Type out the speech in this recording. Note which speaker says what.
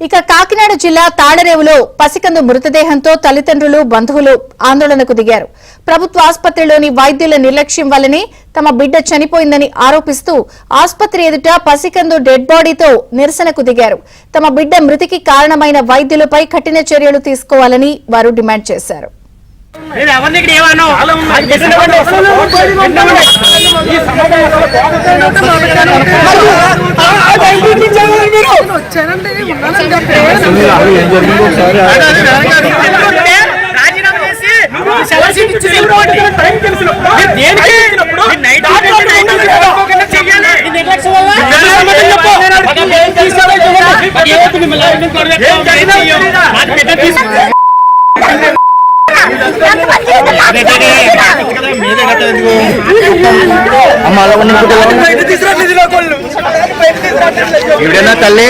Speaker 1: ఇక కాకినాడ జిల్లా తాళరేవులో పసికందు మృతదేహంతో తల్లిదండ్రులు బంధువులు ఆందోళనకు దిగారు. ప్రభుత్వ ఆసుపత్రిలోని వైద్యుల నిర్లక్ష్యం వల్లనే తమ బిడ్డ చనిపోయిందని ఆరోపిస్తూ ఆసుపత్రి ఎదుట పసికందు డెడ్ బాడీతో నిరసనకు దిగారు. తమ బిడ్డ మృతికి కారణమైన వైద్యులపై కఠిన చర్యలు తీసుకోవాలని వారు డిమాండ్ చేశారు.
Speaker 2: ఇవిడేనా తల్లి